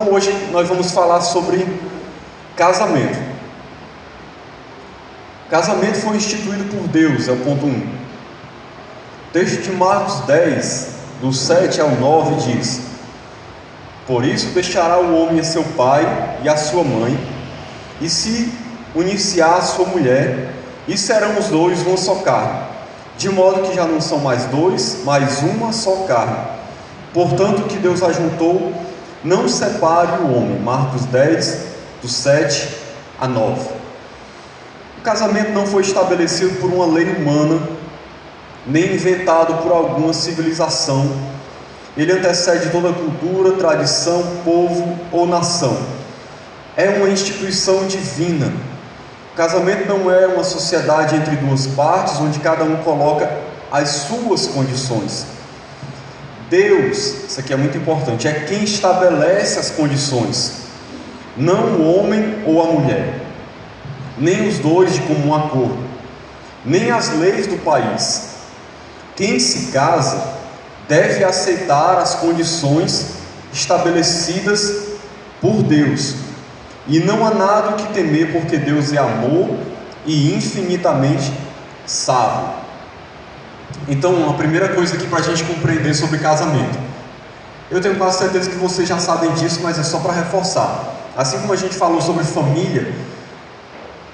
Hoje nós vamos falar sobre casamento. Casamento foi instituído por Deus, é o ponto 1. O texto de Marcos 10, do 7 ao 9 diz: Por isso deixará o homem a seu pai e a sua mãe, e se unir-se-á a sua mulher, e serão os dois uma só carne, de modo que já não são mais dois, mas uma só carne. Portanto, o que Deus ajuntou, não separe o homem. Marcos 10, do 7 a 9. O casamento não foi estabelecido por uma lei humana, nem inventado por alguma civilização. Ele antecede toda cultura, tradição, povo ou nação. É uma instituição divina. O casamento não é uma sociedade entre duas partes, onde cada um coloca as suas condições. Deus, isso aqui é muito importante, é quem estabelece as condições, não o homem ou a mulher, nem os dois de comum acordo, nem as leis do país. Quem se casa deve aceitar as condições estabelecidas por Deus, e não há nada que temer, porque Deus é amor e infinitamente sábio. Então, a primeira coisa aqui para a gente compreender sobre casamento, eu tenho quase certeza que vocês já sabem disso, mas é só para reforçar. Assim como a gente falou sobre família,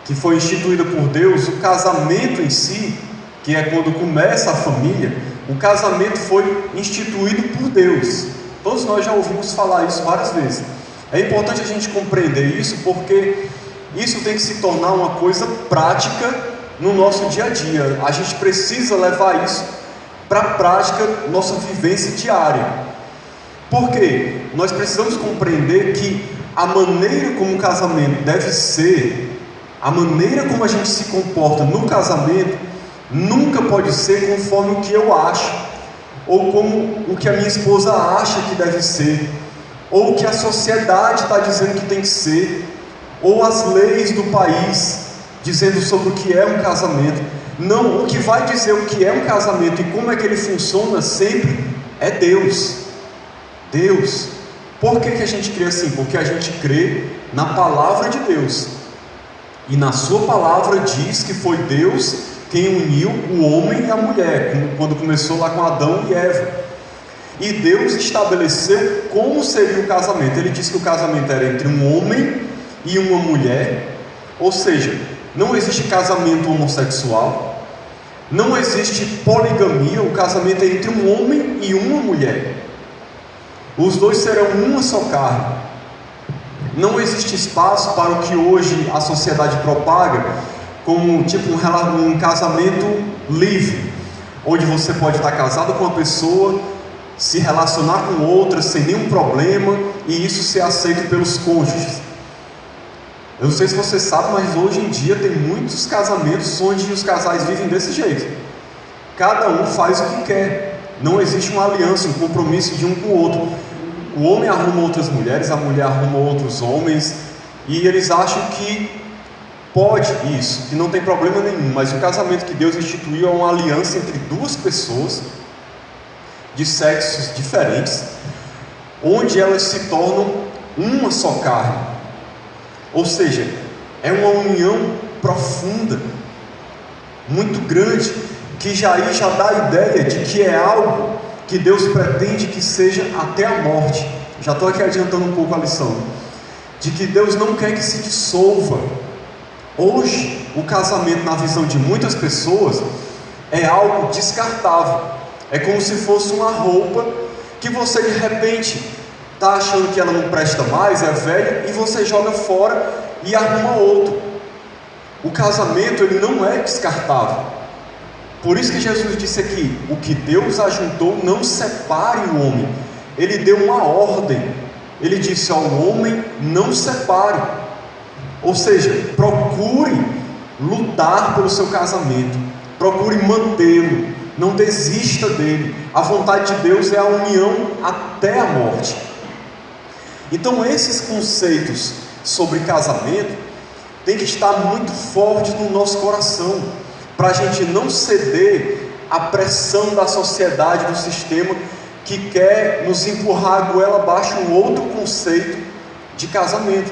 que foi instituída por Deus, o casamento em si, que é quando começa a família, o casamento foi instituído por Deus. Todos nós já ouvimos falar isso várias vezes. É importante a gente compreender isso, porque isso tem que se tornar uma coisa prática no nosso dia a dia. A gente precisa levar isso para a prática, nossa vivência diária. Por quê? Nós precisamos compreender que a maneira como o casamento deve ser, a maneira como a gente se comporta no casamento, nunca pode ser conforme o que eu acho, ou como o que a minha esposa acha que deve ser, ou o que a sociedade está dizendo que tem que ser, ou as leis do país dizendo sobre o que é um casamento. Não, o que vai dizer o que é um casamento e como é que ele funciona sempre é Deus. Deus. Por que a gente crê assim? Porque a gente crê na palavra de Deus, e na sua palavra diz que foi Deus quem uniu o homem e a mulher, quando começou lá com Adão e Eva. E Deus estabeleceu como seria o casamento. Ele disse que o casamento era entre um homem e uma mulher, ou seja, não existe casamento homossexual, não existe poligamia. O casamento é entre um homem e uma mulher. Os dois serão uma só carne. Não existe espaço para o que hoje a sociedade propaga como tipo um casamento livre, onde você pode estar casado com uma pessoa, se relacionar com outra sem nenhum problema, e isso ser aceito pelos cônjuges. Eu não sei se você sabe, mas hoje em dia tem muitos casamentos onde os casais vivem desse jeito. Cada um faz o que quer. Não existe uma aliança, um compromisso de um com o outro. O homem arruma outras mulheres, a mulher arruma outros homens, e eles acham que pode isso, que não tem problema nenhum. Mas o casamento que Deus instituiu é uma aliança entre duas pessoas de sexos diferentes, onde elas se tornam uma só carne. Ou seja, é uma união profunda, muito grande, que já dá a ideia de que é algo que Deus pretende que seja até a morte. Já estou aqui adiantando um pouco a lição, de que Deus não quer que se dissolva. Hoje, o casamento, na visão de muitas pessoas, é algo descartável. É como se fosse uma roupa que você de repente está achando que ela não presta mais, é velha, e você joga fora e arruma outro. O casamento, ele não é descartável. Por isso que Jesus disse aqui: o que Deus ajuntou, não separe o homem. Ele deu uma ordem. Ele disse ao homem: não separe. Ou seja, procure lutar pelo seu casamento, procure mantê-lo, não desista dele. A vontade de Deus é a união até a morte. Então, esses conceitos sobre casamento têm que estar muito fortes no nosso coração, para a gente não ceder à pressão da sociedade, do sistema, que quer nos empurrar a goela abaixo um outro conceito de casamento.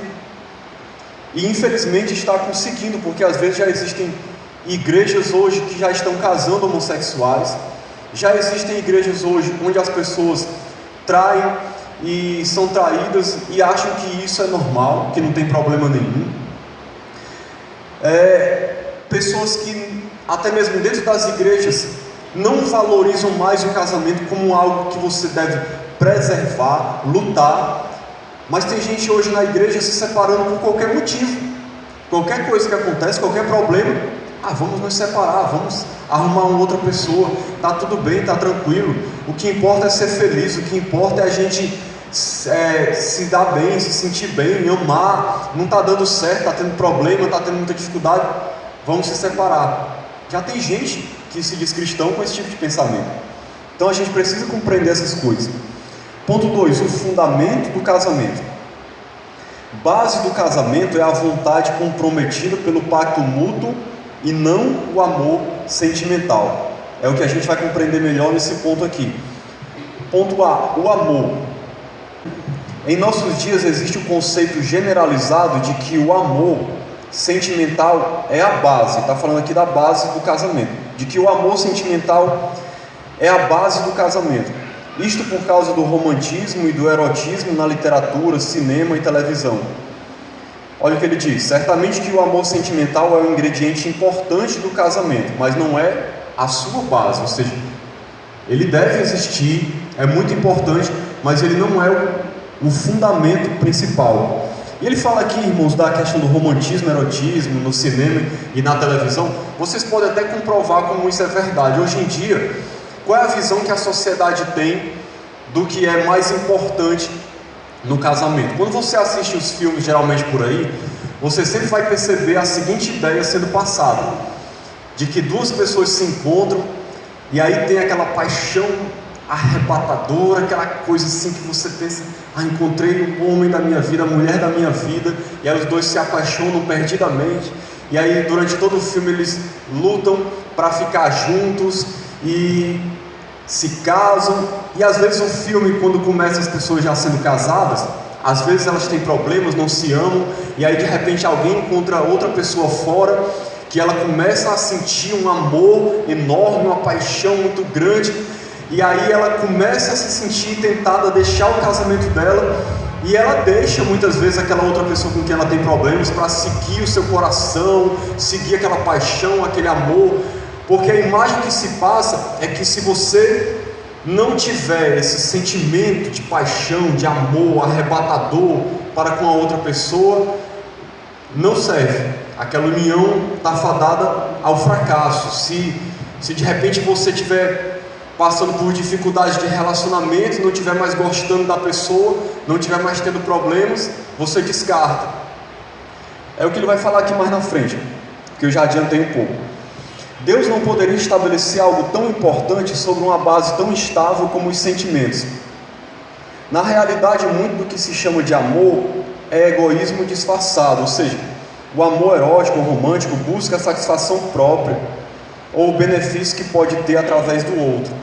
E infelizmente está conseguindo, porque às vezes já existem igrejas hoje que já estão casando homossexuais, já existem igrejas hoje onde as pessoas traem e são traídas e acham que isso é normal, que não tem problema nenhum. Pessoas que até mesmo dentro das igrejas não valorizam mais o casamento como algo que você deve preservar, lutar. Mas tem gente hoje na igreja se separando por qualquer motivo. Qualquer coisa que acontece, qualquer problema, vamos nos separar, vamos arrumar uma outra pessoa, tá tudo bem, tá tranquilo. O que importa é ser feliz, o que importa é a gente se dar bem, se sentir bem, amar. Não tá dando certo, tá tendo problema, tá tendo muita dificuldade, vamos se separar. Já tem gente que se diz cristão com esse tipo de pensamento. Então a gente precisa compreender essas coisas. Ponto 2, o fundamento do casamento. Base do casamento é a vontade comprometida pelo pacto mútuo e não o amor sentimental. É o que a gente vai compreender melhor nesse ponto aqui. Ponto A, o amor. Em nossos dias existe o conceito generalizado de que o amor sentimental é a base. Está falando aqui da base do casamento. De que o amor sentimental é a base do casamento. Isto por causa do romantismo e do erotismo na literatura, cinema e televisão. Olha o que ele diz: certamente que o amor sentimental é um ingrediente importante do casamento, mas não é a sua base, ou seja, ele deve existir, é muito importante, mas ele não é o fundamento principal. E ele fala aqui, irmãos, da questão do romantismo, erotismo no cinema e na televisão. Vocês podem até comprovar como isso é verdade. Hoje em dia, qual é a visão que a sociedade tem do que é mais importante no casamento? Quando você assiste os filmes geralmente por aí, você sempre vai perceber a seguinte ideia sendo passada: de que duas pessoas se encontram e aí tem aquela paixão arrebatadora, aquela coisa assim que você pensa: encontrei o homem da minha vida, a mulher da minha vida, e aí os dois se apaixonam perdidamente, e aí durante todo o filme eles lutam para ficar juntos e se casam. E às vezes o filme, quando começa as pessoas já sendo casadas, às vezes elas têm problemas, não se amam, e aí de repente alguém encontra outra pessoa fora, que ela começa a sentir um amor enorme, uma paixão muito grande, e aí ela começa a se sentir tentada a deixar o casamento dela, e ela deixa muitas vezes aquela outra pessoa com quem ela tem problemas para seguir o seu coração, seguir aquela paixão, aquele amor, porque a imagem que se passa é que se você não tiver esse sentimento de paixão, de amor arrebatador para com a outra pessoa, não serve. Aquela união está fadada ao fracasso. Se de repente você estiver passando por dificuldades de relacionamento, não estiver mais gostando da pessoa, não estiver mais tendo problemas, você descarta. É o que ele vai falar aqui mais na frente, que eu já adiantei um pouco. Deus não poderia estabelecer algo tão importante sobre uma base tão estável como os sentimentos. Na realidade, muito do que se chama de amor é egoísmo disfarçado, ou seja, o amor erótico ou romântico busca a satisfação própria ou o benefício que pode ter através do outro.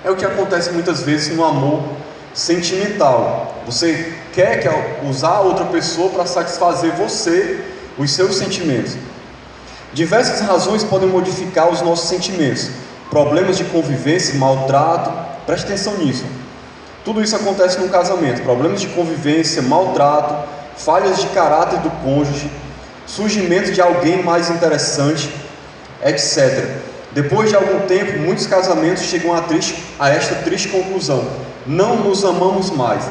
É o que acontece muitas vezes no amor sentimental. Você quer usar a outra pessoa para satisfazer você, os seus sentimentos. Diversas razões podem modificar os nossos sentimentos: problemas de convivência, maltrato. Preste atenção nisso. Tudo isso acontece no casamento: problemas de convivência, maltrato, falhas de caráter do cônjuge, surgimento de alguém mais interessante, etc. Depois de algum tempo, muitos casamentos chegam a esta triste conclusão: não nos amamos mais,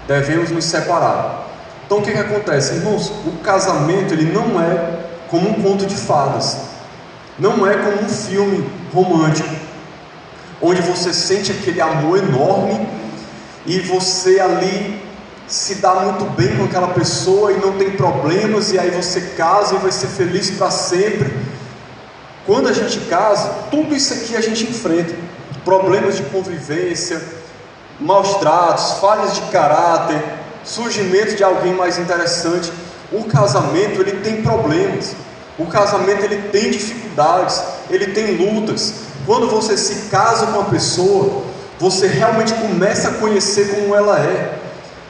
devemos nos separar. Então o que acontece, irmãos? O casamento ele não é como um conto de fadas, não é como um filme romântico, onde você sente aquele amor enorme e você ali se dá muito bem com aquela pessoa e não tem problemas, e aí você casa e vai ser feliz para sempre. Quando a gente casa, tudo isso aqui a gente enfrenta: problemas de convivência, maus tratos, falhas de caráter, surgimento de alguém mais interessante. O casamento ele tem problemas, o casamento ele tem dificuldades, ele tem lutas. Quando você se casa com uma pessoa, você realmente começa a conhecer como ela é,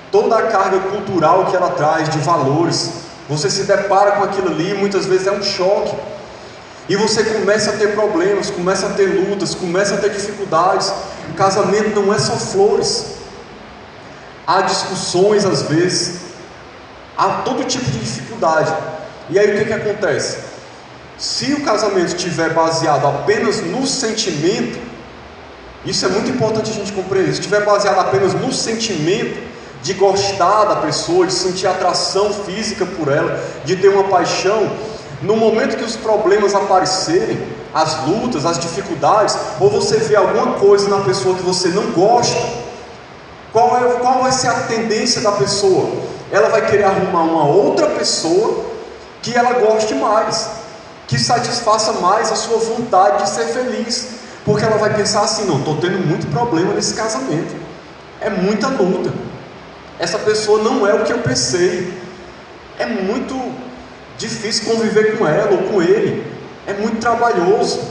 toda a carga cultural que ela traz, de valores, você se depara com aquilo ali e muitas vezes é um choque, e você começa a ter problemas, começa a ter lutas, começa a ter dificuldades. O casamento não é só flores, há discussões às vezes, há todo tipo de dificuldade. E aí o que acontece? Se o casamento estiver baseado apenas no sentimento, isso é muito importante a gente compreender. Se estiver baseado apenas no sentimento de gostar da pessoa, de sentir atração física por ela, de ter uma paixão, no momento que os problemas aparecerem, as lutas, as dificuldades, ou você vê alguma coisa na pessoa que você não gosta, qual vai ser a tendência da pessoa? Ela vai querer arrumar uma outra pessoa que ela goste mais, que satisfaça mais a sua vontade de ser feliz, porque ela vai pensar assim: não, estou tendo muito problema nesse casamento, é muita luta, essa pessoa não é o que eu pensei, é muito difícil conviver com ela ou com ele, é muito trabalhoso,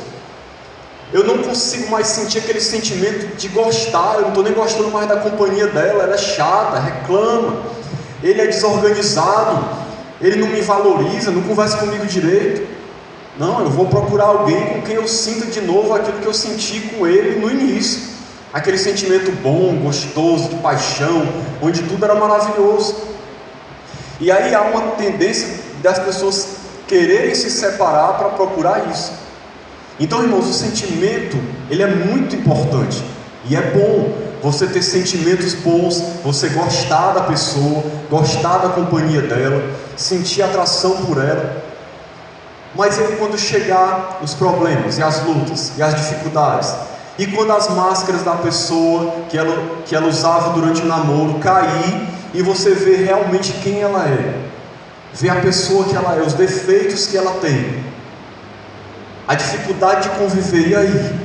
eu não consigo mais sentir aquele sentimento de gostar, eu não estou nem gostando mais da companhia dela, ela é chata, reclama, ele é desorganizado, ele não me valoriza, não conversa comigo direito. Não, eu vou procurar alguém com quem eu sinta de novo aquilo que eu senti com ele no início, aquele sentimento bom, gostoso, de paixão, onde tudo era maravilhoso. E aí há uma tendência das pessoas quererem se separar para procurar isso. Então, irmãos, o sentimento, ele é muito importante, e é bom você ter sentimentos bons, você gostar da pessoa, gostar da companhia dela, sentir atração por ela. Mas aí quando chegar os problemas, e as lutas, e as dificuldades, e quando as máscaras da pessoa que ela usava durante o namoro cair, e você vê realmente quem ela é, vê a pessoa que ela é, os defeitos que ela tem, a dificuldade de conviver, e aí?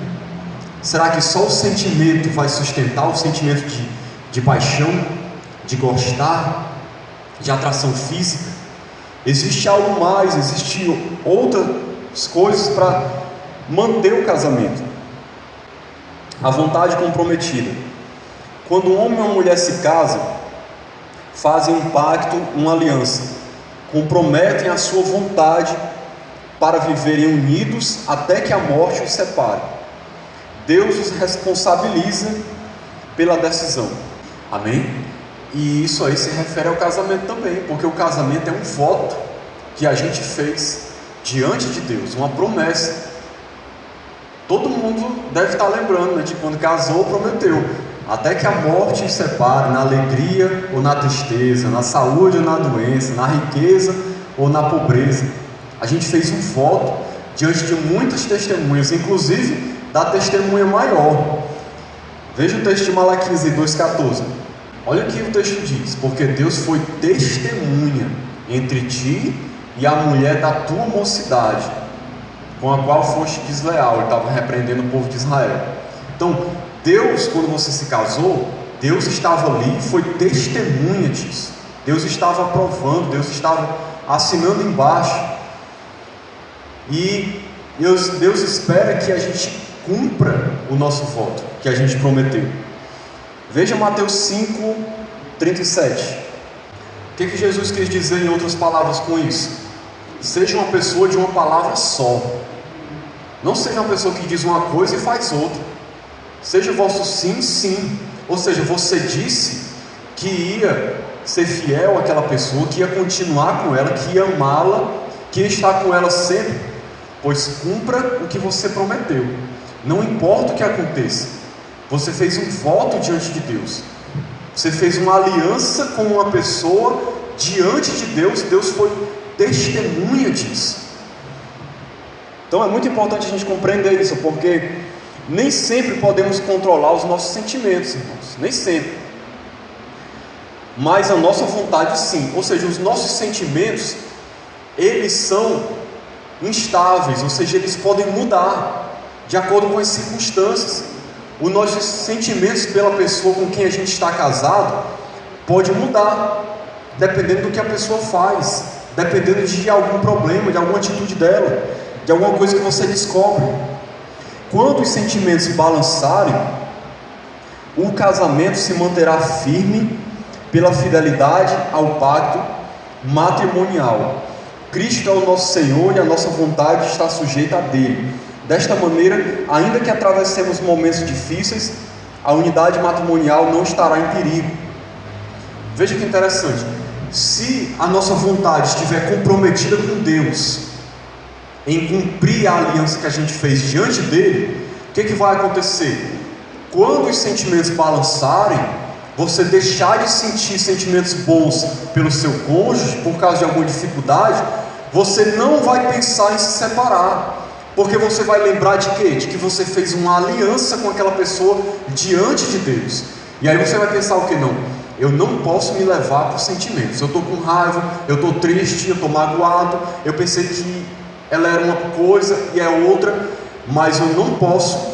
Será que só o sentimento vai sustentar o sentimento de paixão, de gostar, de atração física? Existe algo mais, existem outras coisas para manter o casamento. A vontade comprometida. Quando um homem e uma mulher se casam, fazem um pacto, uma aliança, comprometem a sua vontade para viverem unidos até que a morte os separe. Deus os responsabiliza pela decisão. Amém? E isso aí se refere ao casamento também, porque o casamento é um voto que a gente fez diante de Deus, uma promessa. Todo mundo deve estar lembrando, né, de quando casou, prometeu: até que a morte os separe, na alegria ou na tristeza, na saúde ou na doença, na riqueza ou na pobreza. A gente fez um voto diante de muitas testemunhas, inclusive da testemunha maior. Veja o texto de Malaquias 2,14. Olha o que o texto diz: porque Deus foi testemunha entre ti e a mulher da tua mocidade, com a qual foste desleal. Ele estava repreendendo o povo de Israel. Então, Deus, quando você se casou, Deus estava ali, foi testemunha disso. Deus estava aprovando, Deus estava assinando embaixo. E Deus espera que a gente cumpra o nosso voto, que a gente prometeu. Veja Mateus 5:37. O que Jesus quis dizer em outras palavras com isso? Seja uma pessoa de uma palavra só. Não seja uma pessoa que diz uma coisa e faz outra. Seja o vosso sim, sim. Ou seja, você disse que ia ser fiel àquela pessoa, que ia continuar com ela, que ia amá-la, que ia estar com ela sempre. Pois cumpra o que você prometeu. Não importa o que aconteça. Você fez um voto diante de Deus. Você fez uma aliança com uma pessoa diante de Deus. Deus foi testemunha disso. Então é muito importante a gente compreender isso, porque nem sempre podemos controlar os nossos sentimentos, irmãos. Nem sempre. Mas a nossa vontade sim. Ou seja, os nossos sentimentos, eles são instáveis, ou seja, eles podem mudar de acordo com as circunstâncias. Os nossos sentimentos pela pessoa com quem a gente está casado pode mudar, dependendo do que a pessoa faz, dependendo de algum problema, de alguma atitude dela, de alguma coisa que você descobre. Quando os sentimentos se balançarem, o casamento se manterá firme pela fidelidade ao pacto matrimonial. Cristo é o nosso Senhor e a nossa vontade está sujeita a dele. Desta maneira, ainda que atravessemos momentos difíceis, a unidade matrimonial não estará em perigo. Veja que interessante. Se a nossa vontade estiver comprometida com Deus, em cumprir a aliança que a gente fez diante dele, o que vai acontecer? Quando os sentimentos balançarem, você deixar de sentir sentimentos bons pelo seu cônjuge, por causa de alguma dificuldade, você não vai pensar em se separar, porque você vai lembrar de quê? De que você fez uma aliança com aquela pessoa diante de Deus. E aí você vai pensar o que? Não, eu não posso me levar por sentimentos. Eu estou com raiva, eu estou triste, eu estou magoado, eu pensei que ela era uma coisa e é outra, mas eu não posso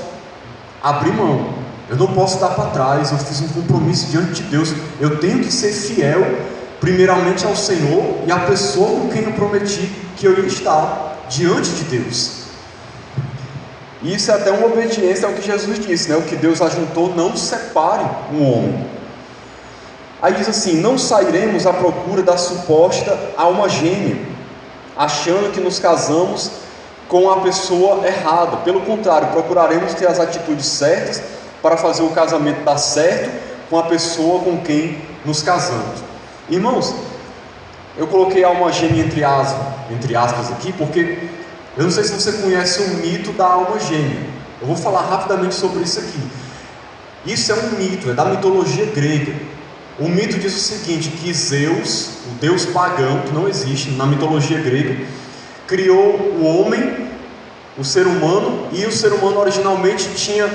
abrir mão, eu não posso dar para trás. Eu fiz um compromisso diante de Deus, eu tenho que ser fiel primeiramente ao Senhor e à pessoa com quem eu prometi que eu ia estar diante de Deus. Isso é até uma obediência ao que Jesus disse, né? O que Deus ajuntou, não separe um homem. Aí diz assim: não sairemos à procura da suposta alma gêmea, achando que nos casamos com a pessoa errada. Pelo contrário, procuraremos ter as atitudes certas para fazer o casamento dar certo com a pessoa com quem nos casamos. Irmãos, eu coloquei alma gêmea entre aspas aqui, porque eu não sei se você conhece o mito da alma gêmea. Eu vou falar rapidamente sobre isso aqui. Isso é um mito, é da mitologia grega. O mito diz o seguinte, que Zeus, o deus pagão, que não existe na mitologia grega, criou o homem, o ser humano, e o ser humano originalmente tinha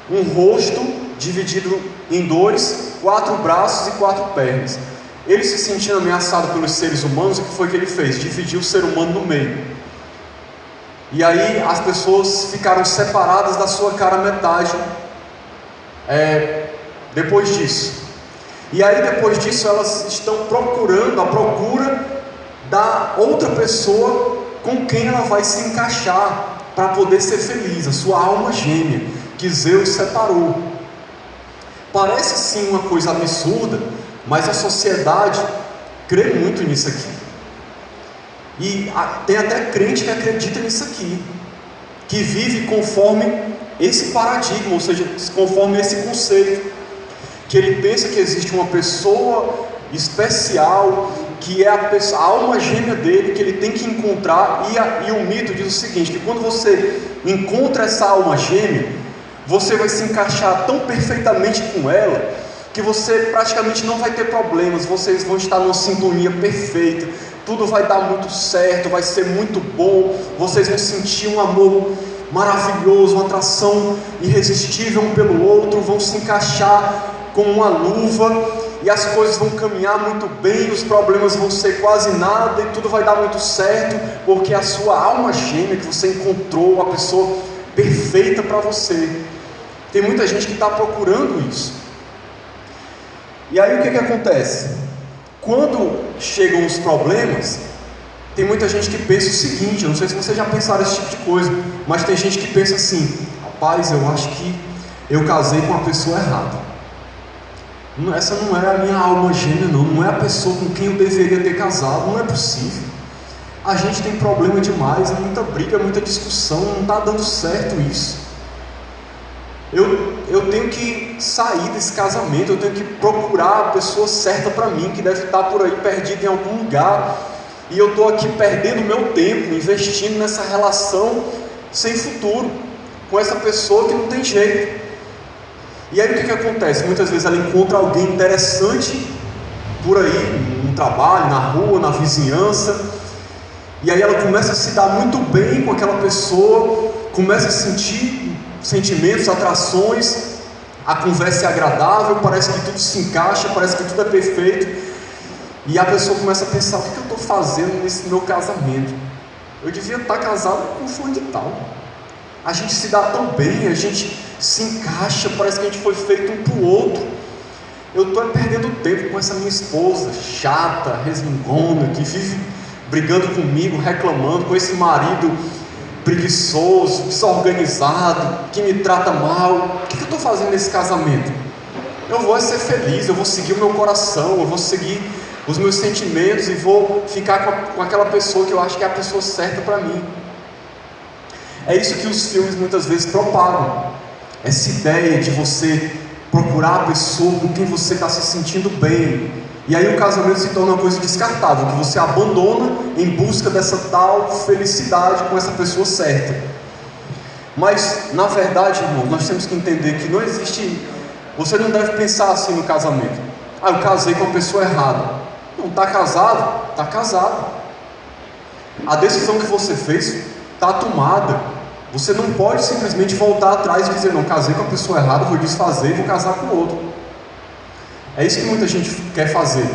um rosto dividido em dois, 4 braços e 4 pernas. Ele se sentindo ameaçado pelos seres humanos, o que foi que ele fez? Dividiu o ser humano no meio. E aí as pessoas ficaram separadas da sua cara metade depois disso. E aí depois disso elas estão à procura da outra pessoa com quem ela vai se encaixar para poder ser feliz, a sua alma gêmea que Zeus separou. Parece sim uma coisa absurda, mas a sociedade crê muito nisso aqui. E tem até crente que acredita nisso aqui, que vive conforme esse paradigma, ou seja, conforme esse conceito, que ele pensa que existe uma pessoa especial, que é a alma gêmea dele, que ele tem que encontrar, e o mito diz o seguinte, que quando você encontra essa alma gêmea, você vai se encaixar tão perfeitamente com ela, que você praticamente não vai ter problemas, vocês vão estar numa sintonia perfeita, tudo vai dar muito certo, vai ser muito bom, vocês vão sentir um amor maravilhoso, uma atração irresistível um pelo outro, vão se encaixar como uma luva, e as coisas vão caminhar muito bem, os problemas vão ser quase nada, e tudo vai dar muito certo, porque a sua alma gêmea que você encontrou, a pessoa perfeita para você. Tem muita gente que está procurando isso. E aí o que acontece? Quando chegam os problemas, tem muita gente que pensa o seguinte, eu não sei se vocês já pensaram esse tipo de coisa, mas tem gente que pensa assim: rapaz, eu acho que eu casei com a pessoa errada. Essa não é a minha alma gêmea, não é a pessoa com quem eu deveria ter casado, não é possível. A gente tem problema demais, é muita briga, é muita discussão, não está dando certo isso. Eu tenho que sair desse casamento, eu tenho que procurar a pessoa certa para mim, que deve estar por aí perdida em algum lugar, e eu estou aqui perdendo meu tempo, investindo nessa relação sem futuro, com essa pessoa que não tem jeito. E aí o que acontece? Muitas vezes ela encontra alguém interessante por aí, no trabalho, na rua, na vizinhança, e aí ela começa a se dar muito bem com aquela pessoa, começa a sentir sentimentos, atrações, a conversa é agradável, parece que tudo se encaixa, parece que tudo é perfeito, e a pessoa começa a pensar: o que eu estou fazendo nesse meu casamento? Eu devia estar casado com um fulano de tal. A gente se dá tão bem, a gente se encaixa, parece que a gente foi feito um para o outro. Eu estou perdendo tempo com essa minha esposa chata, resmungona, que vive brigando comigo, reclamando, com esse marido preguiçoso, desorganizado, que me trata mal. O que eu estou fazendo nesse casamento? Eu vou ser feliz, eu vou seguir o meu coração, eu vou seguir os meus sentimentos e vou ficar com aquela pessoa que eu acho que é a pessoa certa para mim. É isso que os filmes muitas vezes propagam, essa ideia de você procurar a pessoa com quem você está se sentindo bem, e aí o casamento se torna uma coisa descartável, que você abandona em busca dessa tal felicidade com essa pessoa certa. Mas, na verdade, irmão, nós temos que entender que não existe... Você não deve pensar assim no casamento: ah, eu casei com a pessoa errada. Não, está casado? Está casado. A decisão que você fez está tomada. Você não pode simplesmente voltar atrás e dizer: não, casei com a pessoa errada, vou desfazer e vou casar com outro. É isso que muita gente quer fazer.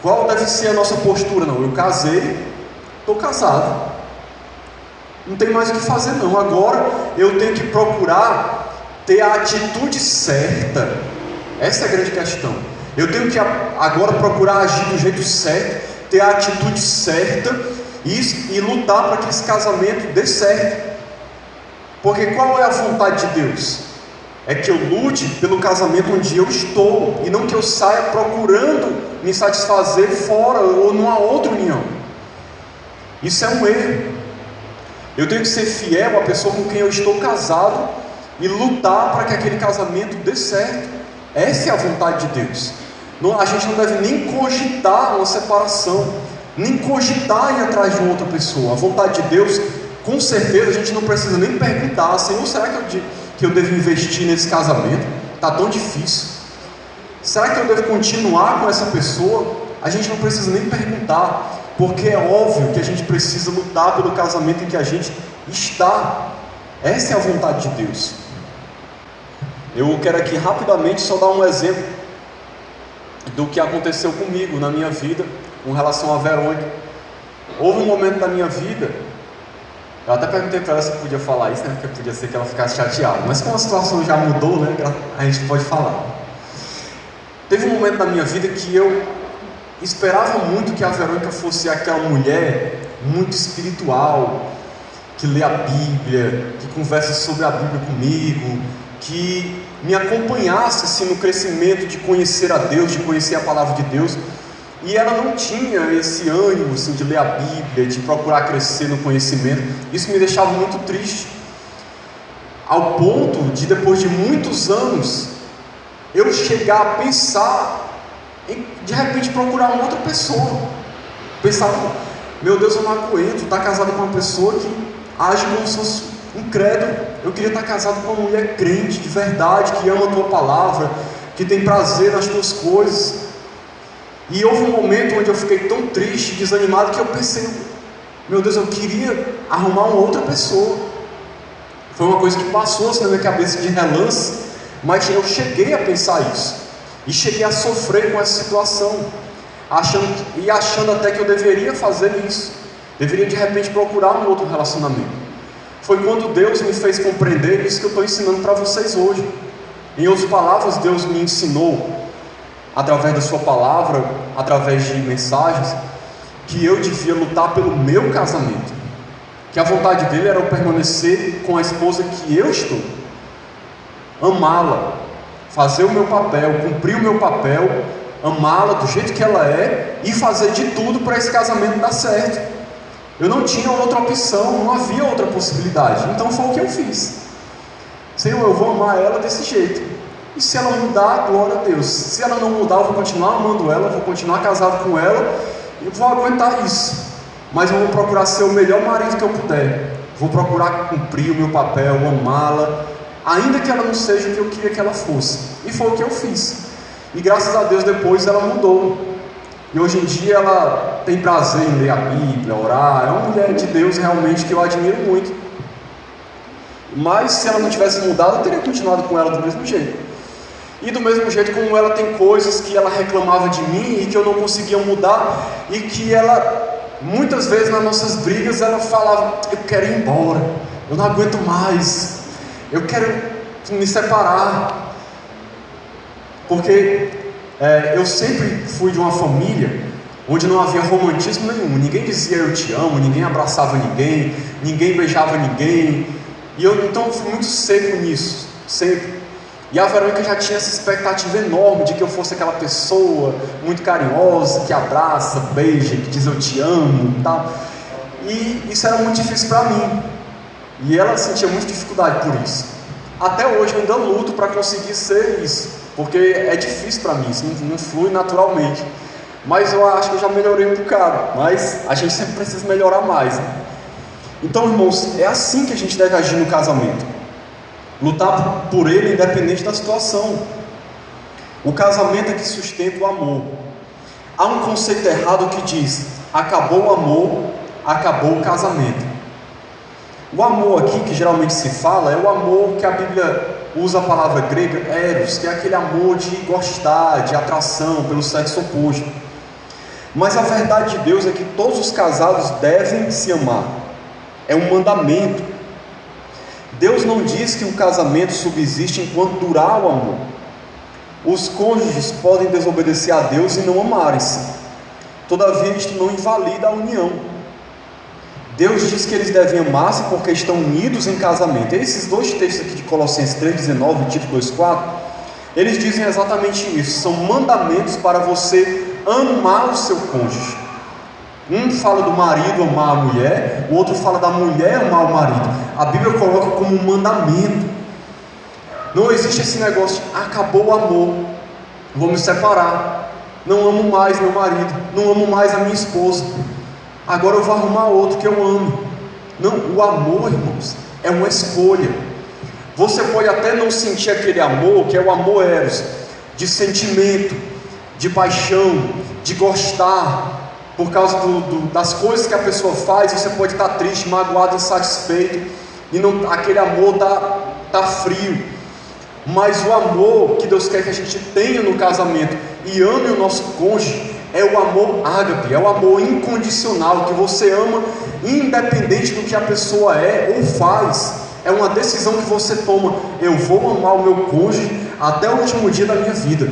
Qual deve ser a nossa postura? Não, eu casei, estou casado, não tem mais o que fazer não. Agora eu tenho que procurar ter a atitude certa. Essa é a grande questão. Eu tenho que agora procurar agir do jeito certo, ter a atitude certa e lutar para que esse casamento dê certo. Porque qual é a vontade de Deus? É que eu lute pelo casamento onde eu estou, e não que eu saia procurando me satisfazer fora ou numa outra união. Isso é um erro. Eu tenho que ser fiel à pessoa com quem eu estou casado e lutar para que aquele casamento dê certo. Essa é a vontade de Deus. A gente não deve nem cogitar uma separação, nem cogitar ir atrás de uma outra pessoa. A vontade de Deus, com certeza, a gente não precisa nem perguntar: Senhor, será que eu devo investir nesse casamento? Está tão difícil. Será que eu devo continuar com essa pessoa? A gente não precisa nem perguntar, porque é óbvio que a gente precisa lutar pelo casamento em que a gente está. Essa é a vontade de Deus. Eu quero aqui rapidamente só dar um exemplo do que aconteceu comigo na minha vida com relação a Verônica. Houve um momento da minha vida, eu até perguntei para ela se podia falar isso, né? Porque podia ser que ela ficasse chateada, mas como a situação já mudou, né? A gente pode falar. Teve um momento da minha vida que eu esperava muito que a Verônica fosse aquela mulher muito espiritual, que lê a Bíblia, que conversa sobre a Bíblia comigo, que me acompanhasse assim, no crescimento de conhecer a Deus, de conhecer a palavra de Deus. E ela não tinha esse ânimo assim, de ler a Bíblia, de procurar crescer no conhecimento. Isso me deixava muito triste, ao ponto de, depois de muitos anos, eu chegar a pensar em, de repente, procurar uma outra pessoa. Pensava: meu Deus, eu não aguento estar casado com uma pessoa que age como se fosse incrédulo. Eu queria estar casado com uma mulher crente, de verdade, que ama a tua palavra, que tem prazer nas tuas coisas. E houve um momento onde eu fiquei tão triste, desanimado, que eu pensei: meu Deus, eu queria arrumar uma outra pessoa. Foi uma coisa que passou assim na minha cabeça de relance, mas eu cheguei a pensar isso, e cheguei a sofrer com essa situação, achando até que eu deveria fazer isso, deveria de repente procurar um outro relacionamento. Foi quando Deus me fez compreender isso que eu estou ensinando para vocês hoje. Em outras palavras, Deus me ensinou, através da sua palavra, através de mensagens, que eu devia lutar pelo meu casamento, que a vontade dele era eu permanecer com a esposa que eu estou, amá-la, fazer o meu papel, cumprir o meu papel, amá-la do jeito que ela é e fazer de tudo para esse casamento dar certo. Eu não tinha outra opção, não havia outra possibilidade. Então foi o que eu fiz. Senhor, eu vou amar ela desse jeito. E se ela mudar, glória a Deus. Se ela não mudar, eu vou continuar amando ela, vou continuar casado com ela e vou aguentar isso. Mas eu vou procurar ser o melhor marido que eu puder. Vou procurar cumprir o meu papel, amá-la, ainda que ela não seja o que eu queria que ela fosse. E foi o que eu fiz. E graças a Deus depois ela mudou. E hoje em dia ela tem prazer em ler a Bíblia, orar. É uma mulher de Deus realmente que eu admiro muito. Mas se ela não tivesse mudado, eu teria continuado com ela do mesmo jeito. E do mesmo jeito como ela tem coisas que ela reclamava de mim e que eu não conseguia mudar, e que ela, muitas vezes nas nossas brigas, ela falava: eu quero ir embora, eu não aguento mais, eu quero me separar. Porque eu sempre fui de uma família onde não havia romantismo nenhum. Ninguém dizia eu te amo, ninguém abraçava ninguém, ninguém beijava ninguém. E eu então fui muito seco nisso, sempre. E a Verônica já tinha essa expectativa enorme de que eu fosse aquela pessoa muito carinhosa, que abraça, beija, que diz eu te amo e tal. E isso era muito difícil para mim. E ela sentia muita dificuldade por isso. Até hoje eu ainda luto para conseguir ser isso, porque é difícil para mim, isso não flui naturalmente. Mas eu acho que eu já melhorei um bocado. Mas a gente sempre precisa melhorar mais, né? Então, irmãos, é assim que a gente deve agir no casamento. Lutar por ele independente da situação. O casamento é que sustenta o amor. Há um conceito errado que diz: acabou o amor, acabou o casamento. O amor aqui que geralmente se fala é o amor que a Bíblia usa a palavra grega eros, que é aquele amor de gostar, de atração pelo sexo oposto. Mas a verdade de Deus é que todos os casados devem se amar. É um mandamento. Deus não diz que o casamento subsiste enquanto durar o amor. Os cônjuges podem desobedecer a Deus e não amarem-se. Todavia, isto não invalida a união. Deus diz que eles devem amar-se porque estão unidos em casamento. E esses dois textos aqui de Colossenses 3,19 e Tito 2,4, eles dizem exatamente isso. São mandamentos para você amar o seu cônjuge. Um fala do marido amar a mulher, o outro fala da mulher amar o marido. A Bíblia coloca como um mandamento. Não existe esse negócio de acabou o amor, vou me separar, não amo mais meu marido, não amo mais a minha esposa, agora eu vou arrumar outro que eu amo. Não, o amor, irmãos, é uma escolha. Você pode até não sentir aquele amor, que é o amor eros, de sentimento, de paixão, de gostar, por causa das coisas que a pessoa faz. Você pode estar triste, magoado, insatisfeito, e não, aquele amor está frio. Mas o amor que Deus quer que a gente tenha no casamento e ame o nosso cônjuge é o amor ágape, é o amor incondicional, que você ama independente do que a pessoa é ou faz. É uma decisão que você toma: eu vou amar o meu cônjuge até o último dia da minha vida.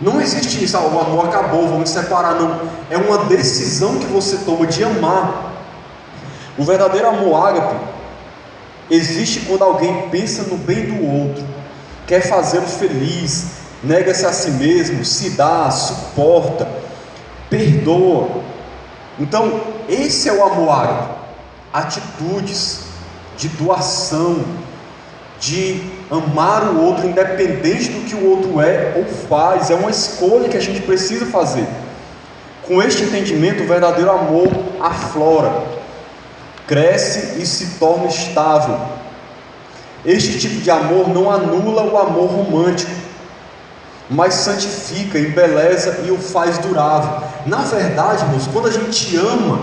Não existe isso, o amor acabou, vamos separar, não. É uma decisão que você toma de amar. O verdadeiro amor ágape existe quando alguém pensa no bem do outro, quer fazê-lo feliz, nega-se a si mesmo, se dá, suporta, perdoa. Então, esse é o amor ágape. Atitudes de doação, de amar o outro independente do que o outro é ou faz. É uma escolha que a gente precisa fazer. Com este entendimento, o verdadeiro amor aflora, cresce e se torna estável. Este tipo de amor não anula o amor romântico, mas santifica, embeleza e o faz durável. Na verdade, irmãos, quando a gente ama,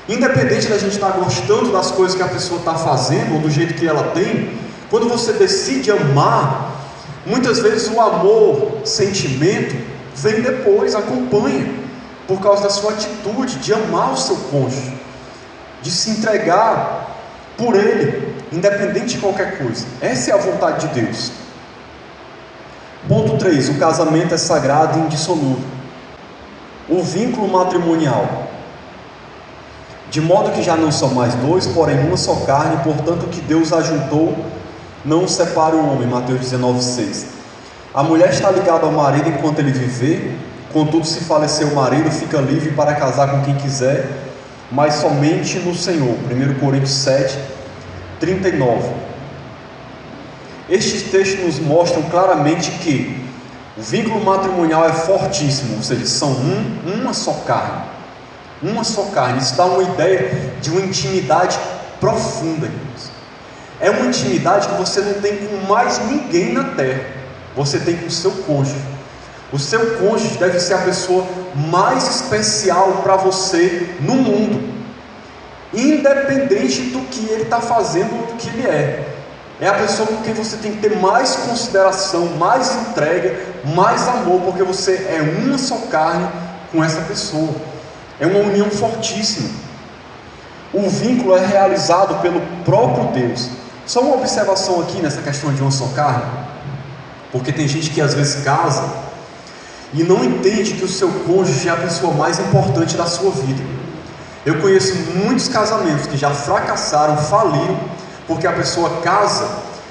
independente da gente estar gostando das coisas que a pessoa está fazendo ou do jeito que ela tem, quando você decide amar, muitas vezes o amor, sentimento, vem depois, acompanha, por causa da sua atitude de amar o seu cônjuge, de se entregar por ele, independente de qualquer coisa. Essa é a vontade de Deus. Ponto 3. O casamento é sagrado e indissolúvel. O vínculo matrimonial. De modo que já não são mais dois, porém uma só carne, portanto o que Deus ajuntou, não separa o homem. Mateus 19,6. A mulher está ligada ao marido enquanto ele viver, contudo se falecer o marido, fica livre para casar com quem quiser, mas somente no Senhor. 1 Coríntios 7, 39. Estes textos nos mostram claramente que o vínculo matrimonial é fortíssimo, ou seja, são uma só carne. Uma só carne. Isso dá uma ideia de uma intimidade profunda, irmãos. É uma intimidade que você não tem com mais ninguém na terra. Você tem com o seu cônjuge. O seu cônjuge deve ser a pessoa mais especial para você no mundo, independente do que ele está fazendo ou do que ele é. É a pessoa com quem você tem que ter mais consideração, mais entrega, mais amor, porque você é uma só carne com essa pessoa. É uma união fortíssima. O vínculo é realizado pelo próprio Deus. Só uma observação aqui nessa questão de uma só carne, porque tem gente que às vezes casa e não entende que o seu cônjuge é a pessoa mais importante da sua vida. Eu conheço muitos casamentos que já fracassaram, faliram, porque a pessoa casa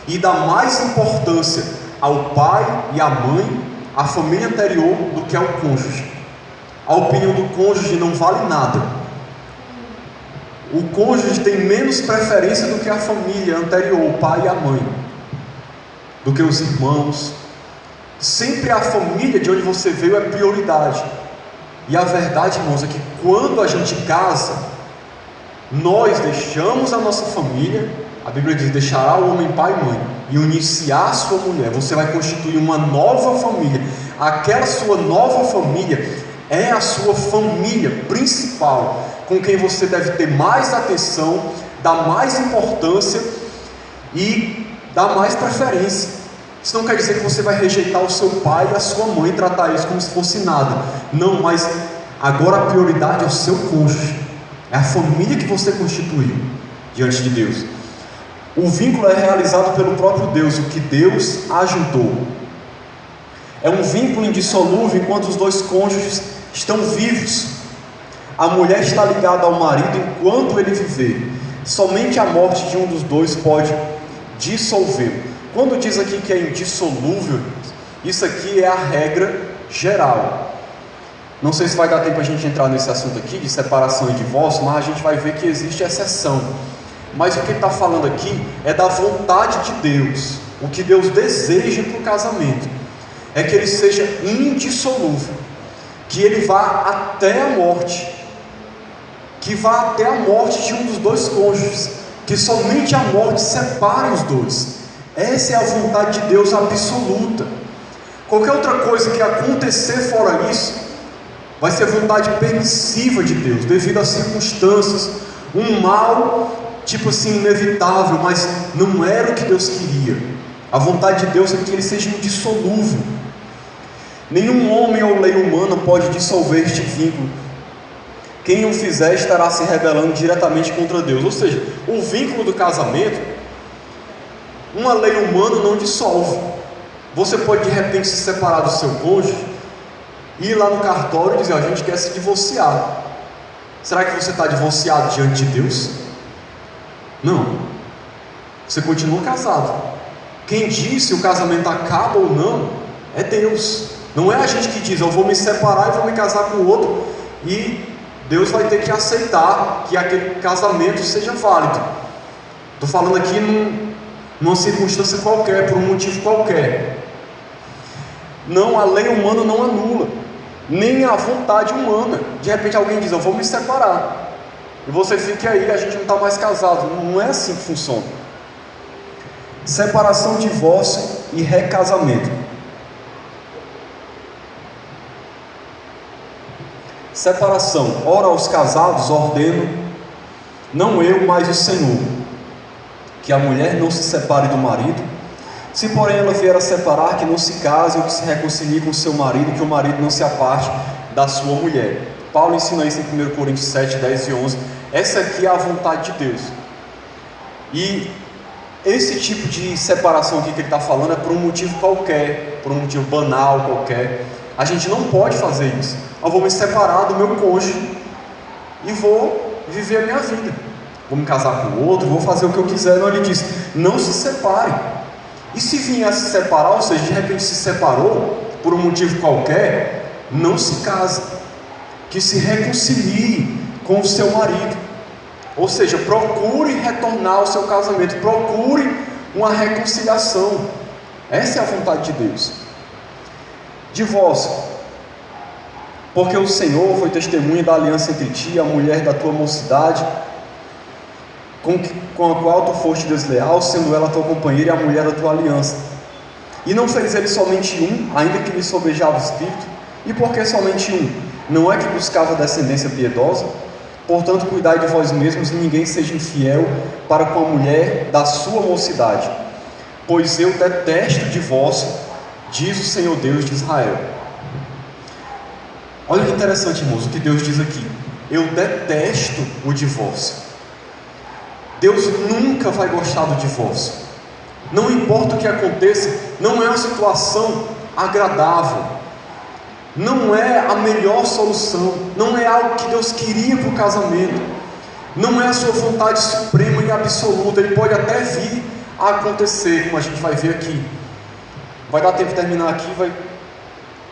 e dá mais importância ao pai e à mãe, à família anterior, do que ao cônjuge. A opinião do cônjuge não vale nada. O cônjuge tem menos preferência do que a família anterior, o pai e a mãe, do que os irmãos. Sempre a família de onde você veio é prioridade. E a verdade, irmãos, é que quando a gente casa, nós deixamos a nossa família. A Bíblia diz: deixará o homem pai e mãe e unir-se à sua mulher. Você vai constituir uma nova família. Aquela sua nova família é a sua família principal, com quem você deve ter mais atenção, dar mais importância e dar mais preferência. Isso não quer dizer que você vai rejeitar o seu pai e a sua mãe, tratar eles como se fosse nada. Não, mas agora a prioridade é o seu cônjuge, é a família que você constituiu diante de Deus. O vínculo é realizado pelo próprio Deus, o que Deus ajuntou. É um vínculo indissolúvel enquanto os dois cônjuges estão vivos. A mulher está ligada ao marido enquanto ele viver. Somente a morte de um dos dois pode dissolvê-lo. Quando diz aqui que é indissolúvel, isso aqui é a regra geral. Não sei se vai dar tempo a gente entrar nesse assunto aqui de separação e divórcio, mas a gente vai ver que existe exceção. Mas o que ele está falando aqui é da vontade de Deus. O que Deus deseja para o casamento é que ele seja indissolúvel, que ele vá até a morte, que vá até a morte de um dos dois cônjuges, que somente a morte separe os dois. Essa é a vontade de Deus absoluta. Qualquer outra coisa que acontecer fora isso vai ser vontade permissiva de Deus, devido às circunstâncias, um mal tipo assim inevitável, mas não era o que Deus queria. A vontade de Deus é que ele seja indissolúvel. Nenhum homem ou lei humana pode dissolver este vínculo. Quem o fizer estará se rebelando diretamente contra Deus. Ou seja, o vínculo do casamento, uma lei humana não dissolve. Você pode de repente se separar do seu cônjuge, ir lá no cartório e dizer: a gente quer se divorciar. Será que você está divorciado diante de Deus? Não. Você continua casado. Quem diz se o casamento acaba ou não é Deus. Não é a gente que diz: eu vou me separar e vou me casar com o outro, e Deus vai ter que aceitar que aquele casamento seja válido. Estou falando aqui numa circunstância qualquer, por um motivo qualquer. Não, a lei humana não anula, nem a vontade humana. De repente alguém diz: eu vou me separar, e você fica aí, a gente não está mais casado. Não é assim que funciona. Separação, divórcio e recasamento. Separação. Ora, aos casados ordeno, não eu, mas o Senhor, que a mulher não se separe do marido. Se porém ela vier a separar, que não se case ou que se reconcilie com o seu marido, que o marido não se aparte da sua mulher. Paulo ensina isso em 1 Coríntios 7, 10 e 11. Essa aqui é a vontade de Deus. E esse tipo de separação aqui que ele está falando é por um motivo qualquer, por um motivo banal qualquer. A gente não pode fazer isso. Eu vou me separar do meu cônjuge e vou viver a minha vida. Vou me casar com o outro, vou fazer o que eu quiser. Não, ele diz: não se separe. E se vier a se separar, ou seja, de repente se separou por um motivo qualquer, não se case. Que se reconcilie com o seu marido. Ou seja, procure retornar ao seu casamento, procure uma reconciliação. Essa é a vontade de Deus. Divórcio. Porque o Senhor foi testemunha da aliança entre ti e a mulher da tua mocidade, com a qual tu foste desleal, sendo ela tua companheira e a mulher da tua aliança. E não fez ele somente um, ainda que lhe sobejava o espírito. E por que somente um? Não é que buscava descendência piedosa? Portanto, cuidai de vós mesmos e ninguém seja infiel para com a mulher da sua mocidade, pois eu detesto o divórcio, diz o Senhor Deus de Israel. Olha que interessante, irmãos, o que Deus diz aqui: eu detesto o divórcio. Deus nunca vai gostar do divórcio. Não importa o que aconteça, não é uma situação agradável, não é a melhor solução, não é algo que Deus queria para o casamento, não é a sua vontade suprema e absoluta. Ele pode até vir a acontecer, como a gente vai ver aqui. Vai dar tempo de terminar aqui,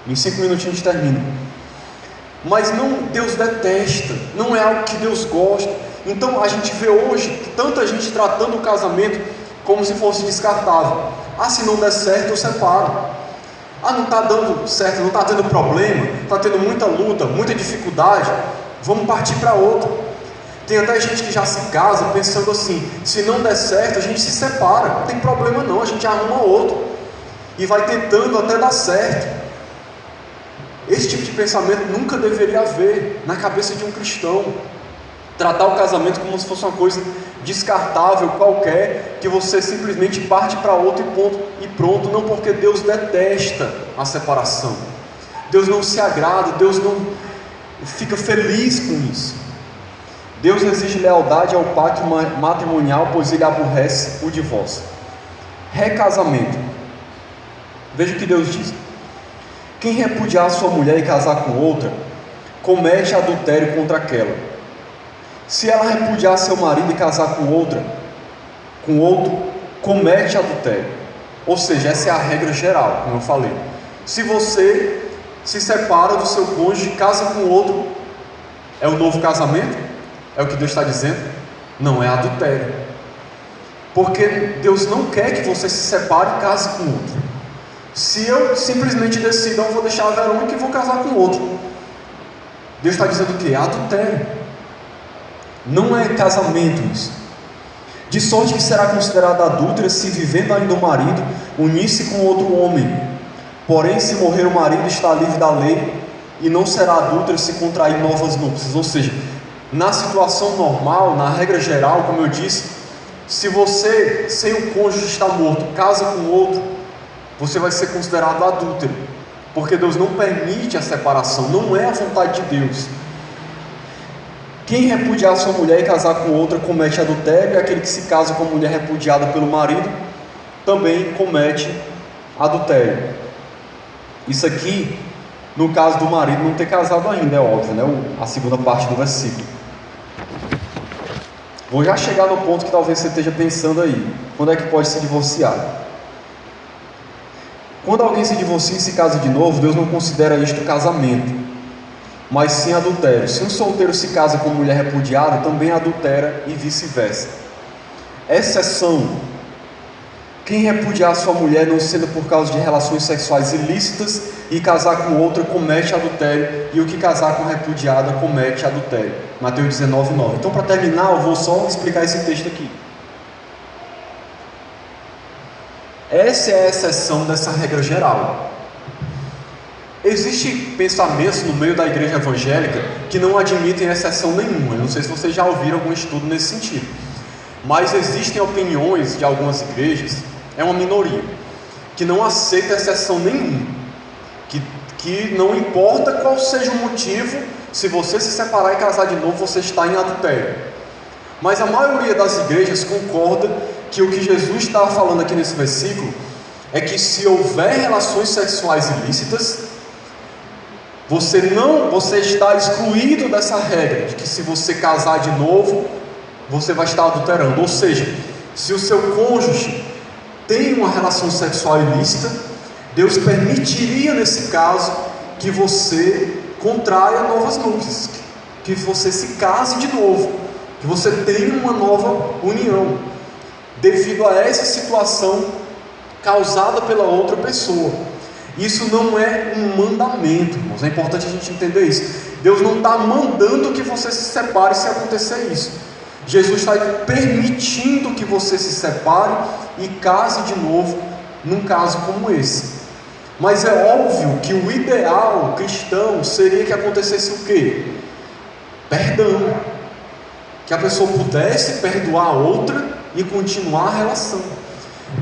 em 5 minutinhos a gente termina. Mas não, Deus detesta, não é algo que Deus gosta. Então a gente vê hoje tanta gente tratando o casamento como se fosse descartável. Se não der certo, eu separo. Não está dando certo, não está tendo problema, está tendo muita luta, muita dificuldade, vamos partir para outra. Tem até gente que já se casa pensando assim: se não der certo, a gente se separa, não tem problema não, a gente arruma outro, e vai tentando até dar certo. Esse tipo de pensamento nunca deveria haver na cabeça de um cristão. Tratar o casamento como se fosse uma coisa descartável qualquer, que você simplesmente parte para outro e pronto. Não, porque Deus detesta a separação. Deus não se agrada, Deus não fica feliz com isso. Deus exige lealdade ao pacto matrimonial, pois Ele aborrece o divórcio. Recasamento. Veja o que Deus diz: quem repudiar sua mulher e casar com outra, comete adultério contra aquela. Se ela repudiar seu marido e casar com outro, comete adultério. Ou seja, essa é a regra geral, como eu falei. Se você se separa do seu cônjuge e casa com outro, é o novo casamento? É o que Deus está dizendo? Não, é adultério. Porque Deus não quer que você se separe e case com outro. Se eu simplesmente decido, eu vou deixar a Verônica e vou casar com outro, Deus está dizendo o que? É adultério. Não é casamento isso. De sorte que será considerada adúltera se, vivendo ainda o marido, unir-se com outro homem. Porém, se morrer o marido, está livre da lei, e não será adúltera se contrair novas núpcias. Ou seja, na situação normal, na regra geral, como eu disse, se você, sem o cônjuge estar morto, casa com outro, você vai ser considerado adúltero, porque Deus não permite a separação, não é a vontade de Deus. Quem repudiar sua mulher e casar com outra comete adultério, e aquele que se casa com a mulher repudiada pelo marido também comete adultério. Isso aqui, no caso do marido não ter casado ainda, é óbvio, né? A segunda parte do versículo. Vou já chegar no ponto que talvez você esteja pensando aí: quando é que pode se divorciar? Quando alguém se divorcia e se casa de novo, Deus não considera isto casamento, mas sim adultério. Se um solteiro se casa com mulher repudiada, também adultera, e vice-versa. Exceção: quem repudiar sua mulher, não sendo por causa de relações sexuais ilícitas, e casar com outra, comete adultério, e o que casar com repudiada comete adultério. Mateus 19:9. Então, para terminar, eu vou só explicar esse texto aqui. Essa é a exceção dessa regra geral. Existem pensamentos no meio da igreja evangélica que não admitem exceção nenhuma. Eu não sei se vocês já ouviram algum estudo nesse sentido, mas existem opiniões de algumas igrejas, é uma minoria, que não aceita exceção nenhuma, que não importa qual seja o motivo, se você se separar e casar de novo, você está em adultério. Mas a maioria das igrejas concorda que o que Jesus estava falando aqui nesse versículo é que se houver relações sexuais ilícitas, você está excluído dessa regra, de que se você casar de novo, você vai estar adulterando. Ou seja, se o seu cônjuge tem uma relação sexual ilícita, Deus permitiria nesse caso que você contraia novas núpcias, que você se case de novo, que você tenha uma nova união, devido a essa situação causada pela outra pessoa. Isso não é um mandamento, irmãos. É importante a gente entender isso. Deus não está mandando que você se separe se acontecer isso. Jesus está permitindo que você se separe e case de novo num caso como esse. Mas é óbvio que o ideal cristão seria que acontecesse o quê? Perdão. Que a pessoa pudesse perdoar a outra e continuar a relação.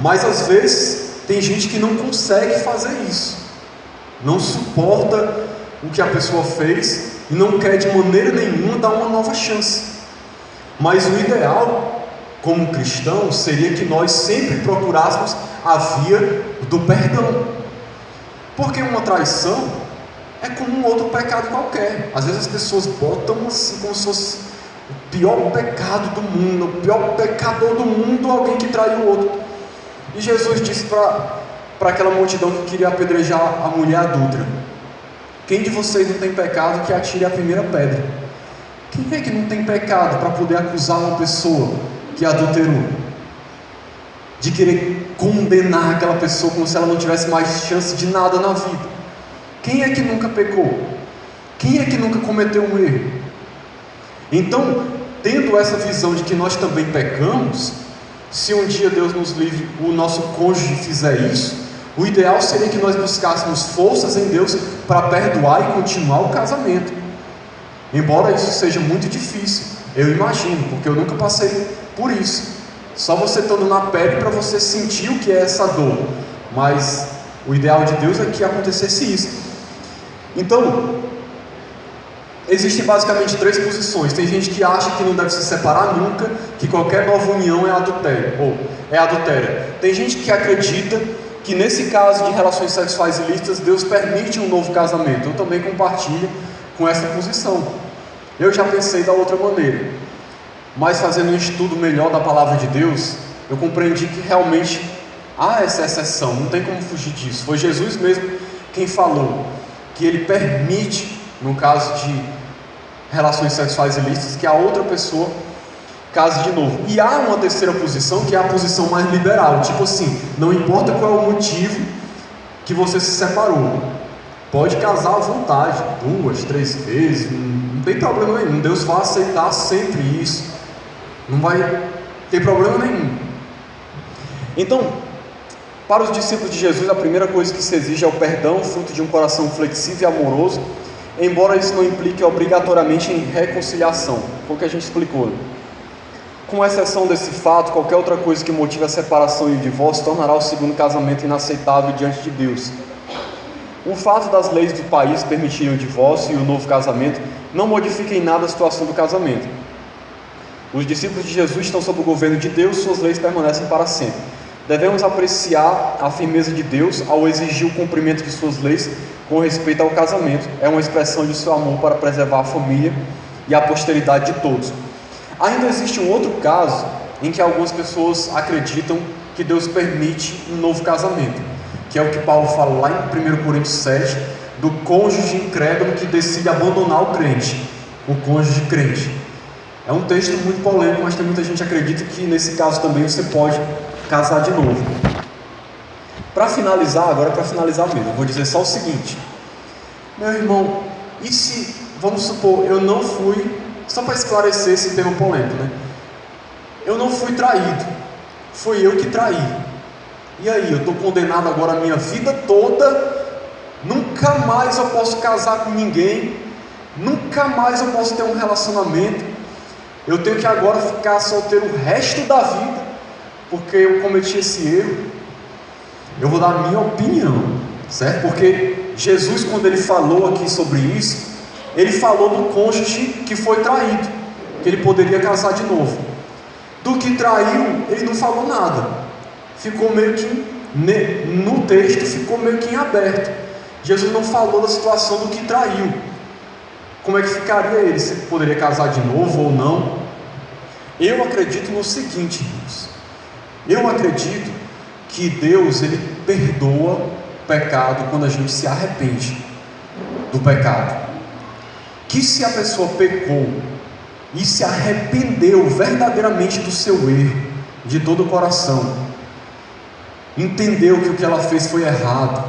Mas às vezes tem gente que não consegue fazer isso, não suporta o que a pessoa fez e não quer de maneira nenhuma dar uma nova chance. Mas o ideal, como cristão, seria que nós sempre procurássemos a via do perdão, porque uma traição é como um outro pecado qualquer. Às vezes as pessoas botam assim como se fosse o pior pecado do mundo, o pior pecador do mundo, alguém que traiu o outro. E Jesus disse para aquela multidão que queria apedrejar a mulher adúltera: quem de vocês não tem pecado, que atire a primeira pedra? Quem é que não tem pecado para poder acusar uma pessoa que adulterou? De querer condenar aquela pessoa como se ela não tivesse mais chance de nada na vida? Quem é que nunca pecou? Quem é que nunca cometeu um erro? Então, tendo essa visão de que nós também pecamos, se um dia Deus nos livre, o nosso cônjuge fizer isso, o ideal seria que nós buscássemos forças em Deus para perdoar e continuar o casamento. Embora isso seja muito difícil, eu imagino, porque eu nunca passei por isso. Só você estando na pele para você sentir o que é essa dor. Mas o ideal de Deus é que acontecesse isso. Então, existem basicamente 3 posições. Tem gente que acha que não deve se separar nunca, que qualquer nova união é adultério, ou é adultéria. Tem gente que acredita que nesse caso de relações sexuais ilícitas, Deus permite um novo casamento. Eu também compartilho com essa posição. Eu já pensei da outra maneira, mas fazendo um estudo melhor da palavra de Deus, eu compreendi que realmente há essa exceção, não tem como fugir disso. Foi Jesus mesmo quem falou que Ele permite, no caso de relações sexuais ilícitas, que a outra pessoa case de novo. E há uma terceira posição, que é a posição mais liberal, tipo assim, não importa qual é o motivo que você se separou, pode casar à vontade, 2, 3 vezes, não tem problema nenhum. Deus vai aceitar sempre isso, não vai ter problema nenhum. Então, para os discípulos de Jesus, a primeira coisa que se exige é o perdão, fruto de um coração flexível e amoroso, embora isso não implique obrigatoriamente em reconciliação, foi o que a gente explicou. Com exceção desse fato, qualquer outra coisa que motive a separação e o divórcio tornará o segundo casamento inaceitável diante de Deus. O fato das leis do país permitirem o divórcio e o novo casamento não modifica em nada a situação do casamento. Os discípulos de Jesus estão sob o governo de Deus, suas leis permanecem para sempre. Devemos apreciar a firmeza de Deus ao exigir o cumprimento de suas leis com respeito ao casamento. É uma expressão de seu amor para preservar a família e a posteridade de todos. Ainda existe um outro caso em que algumas pessoas acreditam que Deus permite um novo casamento, que é o que Paulo fala lá em 1 Coríntios 7, do cônjuge incrédulo que decide abandonar o crente, o cônjuge crente. É um texto muito polêmico, mas tem muita gente que acredita que nesse caso também você pode casar de novo. Para finalizar, agora para finalizar mesmo, eu vou dizer só o seguinte: meu irmão, e se, vamos supor, eu não fui, só para esclarecer esse tema polêmico, né? Eu não fui traído, foi eu que traí. E aí, eu estou condenado agora a minha vida toda, nunca mais eu posso casar com ninguém, nunca mais eu posso ter um relacionamento, eu tenho que agora ficar solteiro o resto da vida, porque eu cometi esse erro. Eu vou dar a minha opinião, certo? Porque Jesus, quando Ele falou aqui sobre isso, Ele falou do cônjuge que foi traído, que ele poderia casar de novo. Do que traiu, Ele não falou nada. Ficou meio que, no texto, ficou meio que em aberto. Jesus não falou da situação do que traiu. Como é que ficaria ele? Se poderia casar de novo ou não? Eu acredito no seguinte, irmãos. Eu acredito que Deus, Ele perdoa o pecado quando a gente se arrepende do pecado. Que se a pessoa pecou e se arrependeu verdadeiramente do seu erro, de todo o coração, entendeu que o que ela fez foi errado,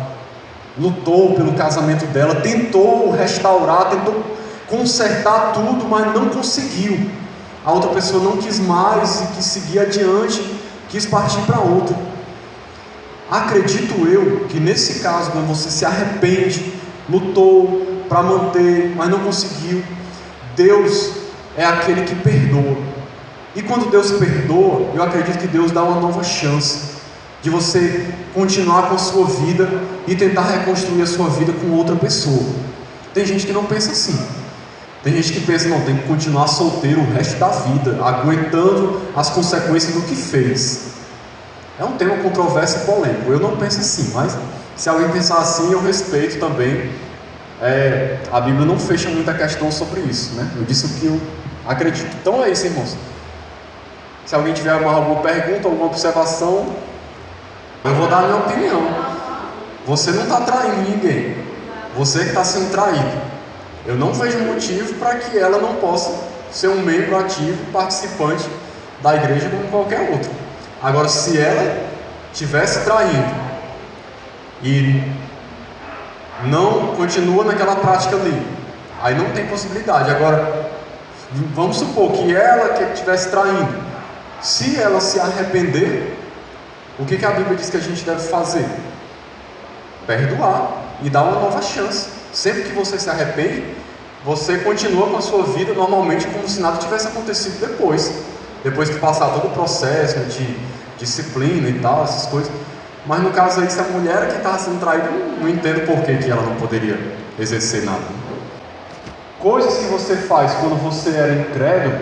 lutou pelo casamento dela, tentou restaurar, tentou consertar tudo, mas não conseguiu. A outra pessoa não quis mais e quis seguir adiante, quis partir para outra. Acredito eu que nesse caso, quando você se arrepende, lutou para manter, mas não conseguiu, Deus é aquele que perdoa. E quando Deus perdoa, eu acredito que Deus dá uma nova chance de você continuar com a sua vida e tentar reconstruir a sua vida com outra pessoa. Tem gente que não pensa assim. Tem gente que pensa, não, tem que continuar solteiro o resto da vida, aguentando as consequências do que fez. É um tema controverso e polêmico. Eu não penso assim, mas se alguém pensar assim, eu respeito também. A Bíblia não fecha muita questão sobre isso, né? Eu disse o que eu acredito. Então é isso, irmãos. Se alguém tiver alguma pergunta, alguma observação, eu vou dar a minha opinião. Você não está traindo ninguém, você que está sendo traído. Eu não vejo motivo para que ela não possa ser um membro ativo, participante da igreja como qualquer outro. Agora, se ela estivesse traindo e não continua naquela prática ali, aí não tem possibilidade. Agora, vamos supor que ela que estivesse traindo, se ela se arrepender, o que a Bíblia diz que a gente deve fazer? Perdoar e dar uma nova chance. Sempre que você se arrepende, você continua com a sua vida normalmente como se nada tivesse acontecido depois que passar todo o processo de disciplina e tal, essas coisas. Mas no caso aí, se a mulher que estava sendo traída, não entendo por que ela não poderia exercer nada. Coisas que você faz quando você era incrédulo,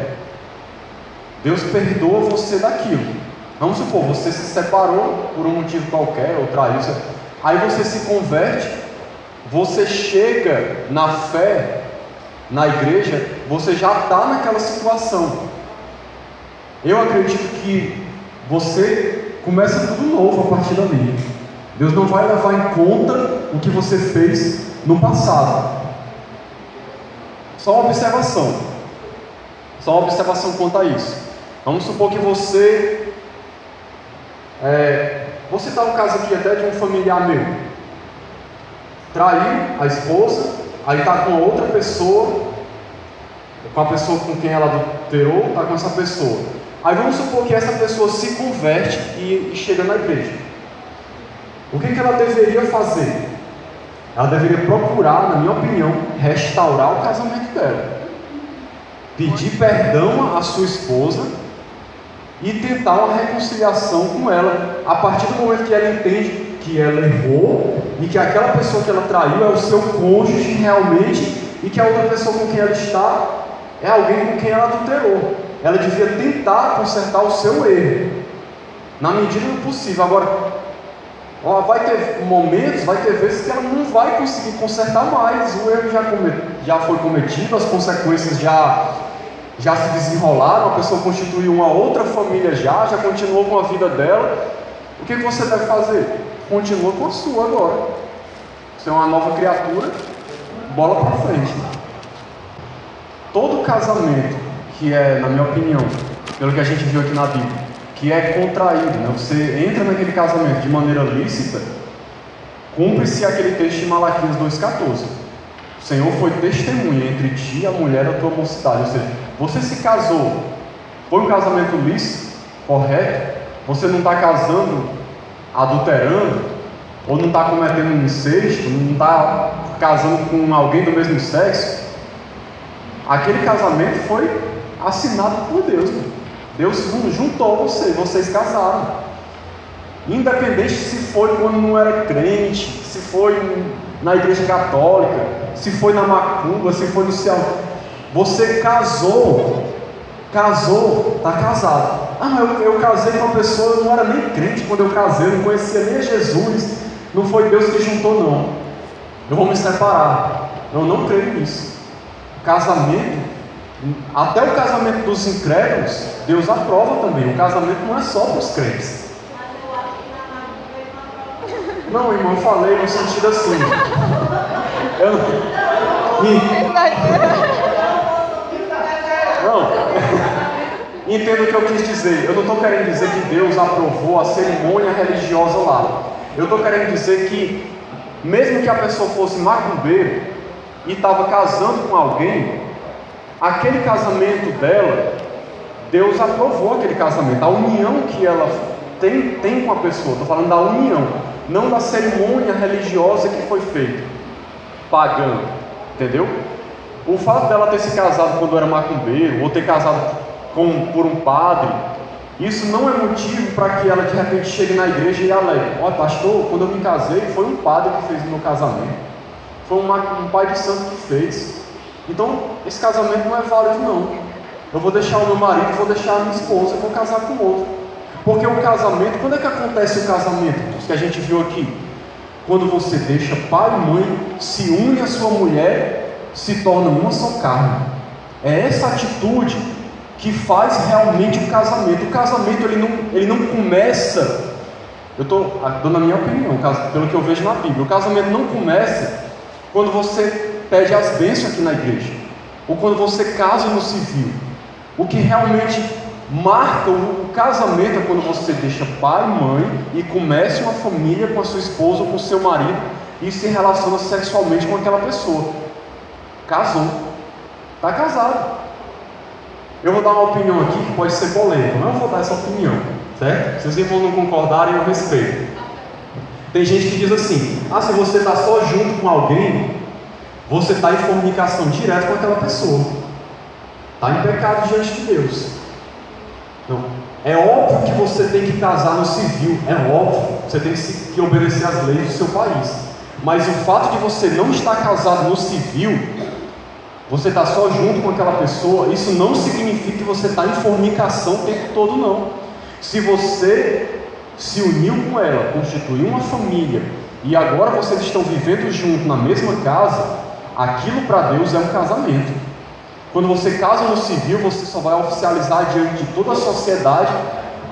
Deus perdoa você daquilo. Vamos supor, você se separou por um motivo qualquer, ou traiu, aí você se converte, você chega na fé, na igreja, você já está naquela situação. Eu acredito que você começa tudo novo a partir dali. Deus não vai levar em conta o que você fez no passado. Só uma observação quanto a isso. Vamos supor que você vou citar um caso aqui até de um familiar meu. Traiu a esposa, aí está com outra pessoa, com a pessoa com quem ela adulterou, está com essa pessoa. Aí vamos supor que essa pessoa se converte e chega na igreja. O que ela deveria fazer? Ela deveria procurar, na minha opinião, restaurar o casamento dela. Pedir perdão à sua esposa e tentar uma reconciliação com ela, a partir do momento que ela entende que ela errou e que aquela pessoa que ela traiu é o seu cônjuge realmente e que a outra pessoa com quem ela está é alguém com quem ela adulterou. Ela devia tentar consertar o seu erro, na medida do possível. Agora, vai ter momentos, vai ter vezes que ela não vai conseguir consertar mais. O erro já foi cometido, as consequências já se desenrolaram, a pessoa constituiu uma outra família já continuou com a vida dela. O que você deve fazer? Continua com a sua agora. Você é uma nova criatura, bola para frente. Todo casamento que é, na minha opinião, pelo que a gente viu aqui na Bíblia, que é contraído, né? Você entra naquele casamento de maneira lícita, cumpre-se aquele texto de Malaquias 2,14. O Senhor foi testemunha entre ti e a mulher da tua mocidade. Ou seja, você se casou, foi um casamento lícito, correto? Você não está casando adulterando, ou não está cometendo um incesto, não está casando com alguém do mesmo sexo. Aquele casamento foi assinado por Deus. Deus juntou vocês casaram. Independente se foi quando não era crente, se foi na igreja católica, se foi na macumba, se foi no céu. Você casou, está casado. Eu casei com uma pessoa, eu não era nem crente quando eu casei, eu não conhecia nem Jesus, não foi Deus que juntou não. Eu vou me separar. Eu não creio nisso. Casamento, até o casamento dos incrédulos, Deus aprova também. O casamento não é só para os crentes. Não, irmão, eu falei no sentido assim. Entendo o que eu quis dizer. Eu não estou querendo dizer que Deus aprovou a cerimônia religiosa lá. Eu estou querendo dizer que, mesmo que a pessoa fosse macumbeiro e estava casando com alguém, aquele casamento dela, Deus aprovou aquele casamento. A união que ela tem com a pessoa, estou falando da união, não da cerimônia religiosa que foi feita, pagã, entendeu? O fato dela ter se casado quando era macumbeiro, ou ter casado por um padre, isso não é motivo para que ela de repente chegue na igreja e alegue: ó, pastor, quando eu me casei, foi um padre que fez o meu casamento, foi um pai de santo que fez, então esse casamento não é válido não. Eu vou deixar o meu marido, vou deixar a minha esposa, eu vou casar com outro. Porque o casamento, quando é que acontece o casamento? Isso que a gente viu aqui. Quando você deixa pai e mãe, se une à sua mulher, se torna uma só carne. É essa atitude que faz realmente o casamento. O casamento ele não começa Eu estou dando a minha opinião, pelo que eu vejo na Bíblia. O casamento não começa quando você pede as bênçãos aqui na igreja, ou quando você casa no civil. O que realmente marca o casamento é quando você deixa pai e mãe e começa uma família com a sua esposa ou com o seu marido e se relaciona sexualmente com aquela pessoa. Casou, está casado. Eu vou dar uma opinião aqui que pode ser polêmica, mas eu vou dar essa opinião, certo? Se os irmãos não concordarem, eu respeito. Tem gente que diz assim: se você está só junto com alguém, você está em fornicação direta com aquela pessoa, está em pecado diante de Deus. Então, é óbvio que você tem que casar no civil, é óbvio, você tem que obedecer às leis do seu país, mas o fato de você não estar casado no civil, você está só junto com aquela pessoa, isso não significa que você está em fornicação o tempo todo, não. Se você se uniu com ela, constituiu uma família, e agora vocês estão vivendo junto na mesma casa, aquilo para Deus é um casamento. Quando você casa no civil, você só vai oficializar diante de toda a sociedade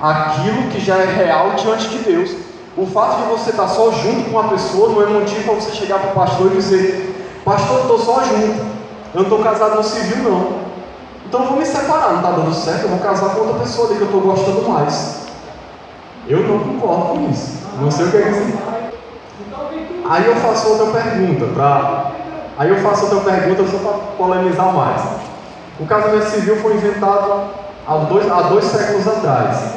aquilo que já é real diante de Deus. O fato de você estar só junto com uma pessoa não é motivo para você chegar para o pastor e dizer: pastor, eu estou só junto, eu não estou casado no civil não, então eu vou me separar, não está dando certo, eu vou casar com outra pessoa ali que eu estou gostando mais. Eu não concordo com isso, não sei o que é isso. Aí eu faço outra pergunta só para polemizar mais. O casamento civil foi inventado há 2 séculos atrás.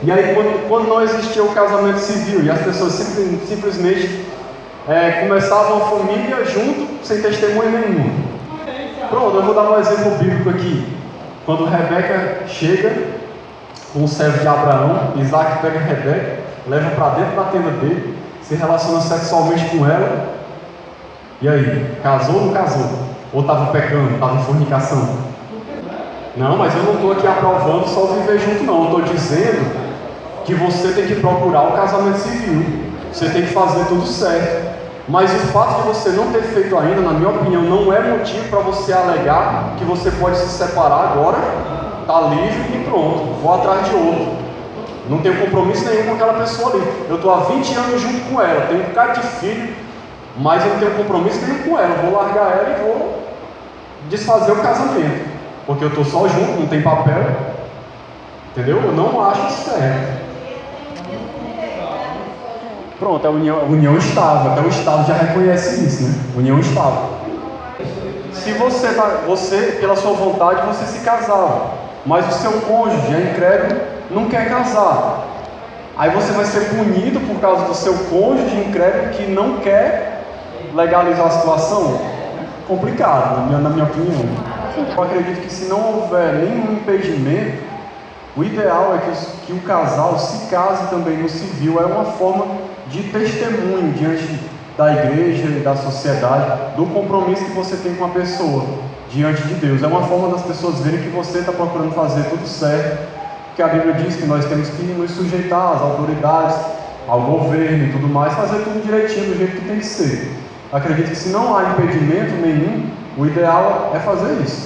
E aí quando não existia o casamento civil e as pessoas simplesmente começavam a família junto, sem testemunho nenhum. Pronto, eu vou dar um exemplo bíblico aqui. Quando Rebeca chega com o servo de Abraão, Isaac pega Rebeca, leva para dentro da tenda dele, se relaciona sexualmente com ela. E aí, casou ou não casou? Ou estava pecando, estava em fornicação? Não, mas eu não estou aqui aprovando só viver junto não, eu estou dizendo que você tem que procurar o casamento civil, você tem que fazer tudo certo. Mas o fato de você não ter feito ainda, na minha opinião, não é motivo para você alegar que você pode se separar agora, está livre e pronto, vou atrás de outro. Não tenho compromisso nenhum com aquela pessoa ali. Eu estou há 20 anos junto com ela, tenho um bocado de filho, mas eu não tenho compromisso nenhum com ela. Eu vou largar ela e vou desfazer o casamento, porque eu estou só junto, não tem papel. Entendeu? Eu não acho certo. Pronto, a união estável, até o Estado já reconhece isso, né? União estável. Se você, pela sua vontade, você se casava, mas o seu cônjuge é incrédulo, não quer casar, aí você vai ser punido por causa do seu cônjuge incrédulo que não quer legalizar a situação? Complicado, na minha opinião. Eu acredito que se não houver nenhum impedimento, o ideal é que o casal se case também no civil. É uma forma de testemunho diante da igreja e da sociedade do compromisso que você tem com a pessoa diante de Deus. É uma forma das pessoas verem que você está procurando fazer tudo certo, porque a Bíblia diz que nós temos que nos sujeitar às autoridades, ao governo e tudo mais, fazer tudo direitinho do jeito que tem que ser. Acredito que se não há impedimento nenhum, o ideal é fazer isso.